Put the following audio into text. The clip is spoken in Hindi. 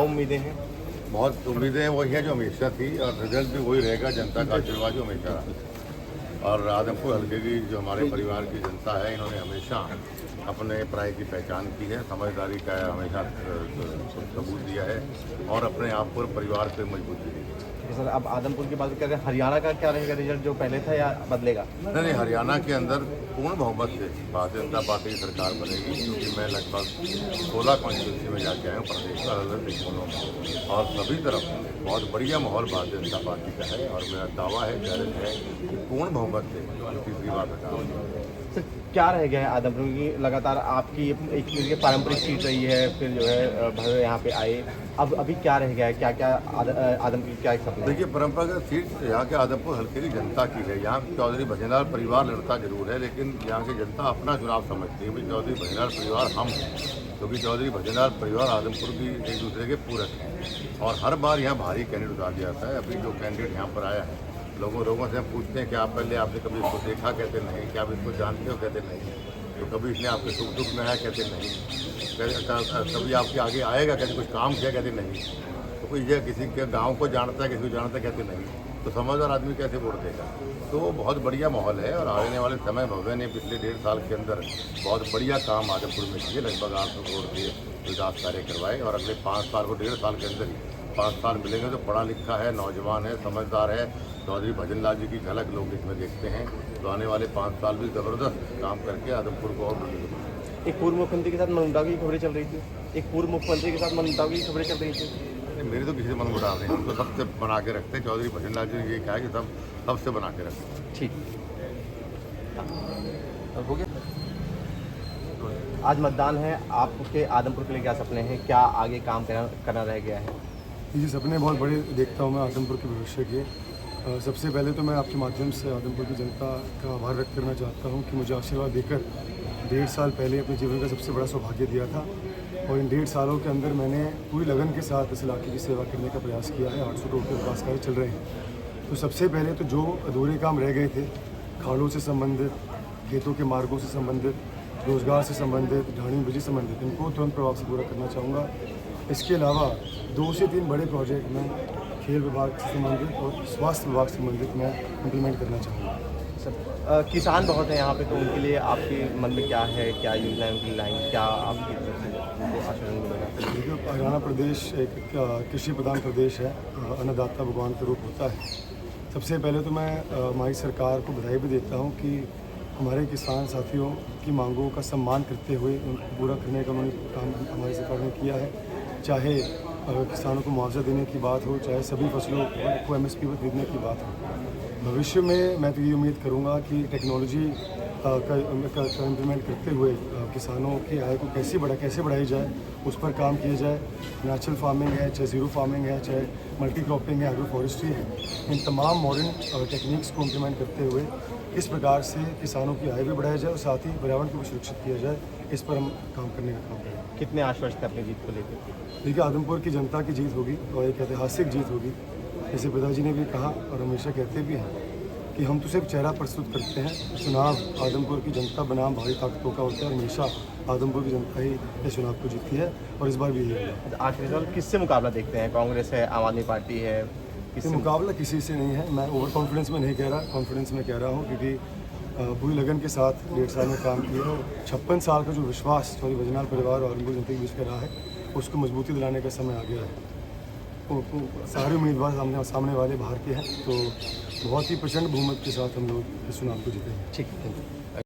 उम्मीदें हैं? बहुत उम्मीदें वही है जो हमेशा थी और रिजल्ट भी वही रहेगा, जनता का आशीर्वाद जो हमेशा रहा। और आदमपुर हल्के की जो हमारे परिवार की जनता है, इन्होंने हमेशा अपने पराये की पहचान की है, समझदारी का हमेशा सबूत दिया है और अपने आप पर परिवार पर मजबूती दी है। सर, अब आदमपुर की बात करें, हरियाणा का क्या रहेगा रिजल्ट, जो पहले था या बदलेगा? नहीं, हरियाणा के अंदर पूर्ण बहुमत से भारतीय जनता पार्टी की सरकार बनेगी, क्योंकि मैं लगभग 16 कॉन्स्टिट्यूंसी में जाके आया हूँ प्रदेश का अलग अलग कोनों में, और सभी तरफ बहुत बढ़िया माहौल भारतीय जनता पार्टी का है और मेरा दावा है, चैलेंज है कि पूर्ण बहुमत से तीसरी बार सरकार बनेगी। सर, क्या रह गया है आदमपुर की? लगातार आपकी एक तरीके की पारंपरिक सीट रही है, फिर जो है भव्य यहाँ पे आए, अब अभी क्या रह गया है? क्या क्या आदमपुर की क्या सपना है? देखिए, परंपरागत सीट यहाँ के आदमपुर हल्के की जनता की है। यहाँ चौधरी भजनलाल परिवार लड़ता जरूर है, लेकिन यहाँ की जनता अपना चुनाव समझती है। भाई चौधरी भजनलाल परिवार हम हैं, क्योंकि चौधरी भजनलाल परिवार आदमपुर की एक दूसरे के पूरक हैं और हर बार यहाँ भारी कैंडिडेट उतार दिया जाता है। अभी जो कैंडिडेट यहाँ पर आया है, लोगों से हम पूछते हैं कि आप पहले आपने कभी इसको देखा, कहते नहीं। क्या आप इसको जानते हो, कहते नहीं। तो कभी इसने आपके सुख दुख में आया, कहते नहीं। कभी आपके आगे आएगा, कहते कुछ काम किया, कहते नहीं। तो कोई ये किसी के गांव को जानता है, किसी को जानता है, कहते नहीं। तो समझदार आदमी कैसे वोट देगा? तो बहुत बढ़िया माहौल है और आने वाले समय भव्य ने पिछले 1.5 साल के अंदर बहुत बढ़िया काम आदमपुर में किए। लगभग 800 करोड़ के विकास कार्य करवाए और अगले 5 साल को 1.5 साल के अंदर ही 5 साल मिलेंगे। तो पढ़ा लिखा है, नौजवान है, समझदार है, चौधरी भजनलाल जी की झलक लोग इसमें देखते हैं। तो आने वाले 5 साल भी ज़बरदस्त काम करके आदमपुर को और एक पूर्व मुख्यमंत्री के साथ मनमुटाव की खबरें चल रही थी, एक पूर्व मुख्यमंत्री के साथ मनमुटाव की खबरें चल रही थी। मेरी तो किसी से मन मुटाव नहीं, हम तो सबसे बना के रखते हैं। चौधरी भजनलाल जी ने ये कहा कि सबसे बना के रखते हैं। ठीक, हो गया। आज मतदान है, आपके आदमपुर के लिए क्या सपने हैं? क्या आगे काम करना रह गया है? ये सपने बहुत बड़े देखता हूँ मैं आदमपुर के भविष्य के। सबसे पहले तो मैं आपके माध्यम से आदमपुर की जनता का आभार व्यक्त करना चाहता हूँ कि मुझे आशीर्वाद देकर 1.5 साल पहले अपने जीवन का सबसे बड़ा सौभाग्य दिया था और इन 1.5 सालों के अंदर मैंने पूरी लगन के साथ इस इलाके की सेवा करने का प्रयास किया है। 800 करोड़ के विकास कार्य चल रहे हैं। तो सबसे पहले तो जो अधूरे काम रह गए थे, खाड़ों से संबंधित, खेतों के मार्गों से संबंधित, रोजगार से संबंधित, ढाणी बिजली संबंधित, इनको तुरंत प्रभाव से पूरा करना चाहूँगा। इसके अलावा 2 से 3 बड़े प्रोजेक्ट में खेल विभाग से संबंधित और स्वास्थ्य विभाग से संबंधित मैं इम्प्लीमेंट करना चाहूँगा। सर, किसान बहुत हैं यहाँ पे, तो उनके लिए आपके मन में क्या है, क्या योजना है उनकी लाइन, क्या आपकी तरफ से उनको आश्वासन मिलेगा? देखिए, हरियाणा प्रदेश एक कृषि प्रधान प्रदेश है, अन्नदाता भगवान का रूप होता है। सबसे पहले तो मैं हमारी सरकार को बधाई भी देता हूँ कि हमारे किसान साथियों की मांगों का सम्मान करते हुए उनको पूरा करने का उन्होंने काम हमारी सरकार ने किया है। चाहे किसानों को मुआवजा देने की बात हो, चाहे सभी फसलों को MSP पर खरीदने की बात हो। भविष्य में मैं तो ये उम्मीद करूँगा कि टेक्नोलॉजी का इम्प्लीमेंट करते हुए किसानों की आय को कैसे बढ़ाई जाए, उस पर काम किया जाए। नेचुरल फार्मिंग है, चाहे ज़ीरो फार्मिंग है, चाहे मल्टी क्रॉपिंग है, एग्रो फॉरेस्ट्री है, इन तमाम मॉडर्न टेक्निक्स को इम्प्लीमेंट करते हुए किस प्रकार से किसानों की आय भी बढ़ाई जाए और साथ ही पर्यावरण को भी सुरक्षित किया जाए, इस पर हम काम करने का काम करेंगे। कितने आश्वस्त हैं अपनी जीत को लेकर? देखिए, आदमपुर की जनता की जीत होगी और एक ऐतिहासिक जीत होगी। जैसे पिताजी ने भी कहा और हमेशा कहते भी हैं कि हम तो सिर्फ चेहरा प्रस्तुत करते हैं, चुनाव आदमपुर की जनता बनाम भारी ताकतों का होता है। हमेशा आदमपुर की जनता ही इस चुनाव को जीतती है और इस बार भी यही होगा। आखिरी सवाल, किससे मुकाबला देखते हैं? कांग्रेस है, आम आदमी पार्टी है? ये मुकाबला किसी से नहीं है। मैं ओवर कॉन्फिडेंस में नहीं कह रहा, कॉन्फिडेंस में कह रहा हूँ, क्योंकि पूरी लगन के साथ 1.5 साल में काम किया और 56 साल का जो विश्वास चौधरी भजनलाल परिवार और आदमपुर जनता के बीच का रहा है, उसको मजबूती दिलाने का समय आ गया है। सारे उम्मीदवार सामने वाले बाहर के हैं, तो बहुत ही प्रचंड बहुमत के साथ हम लोग इस चुनाव को जीतेंगे। ठीक है।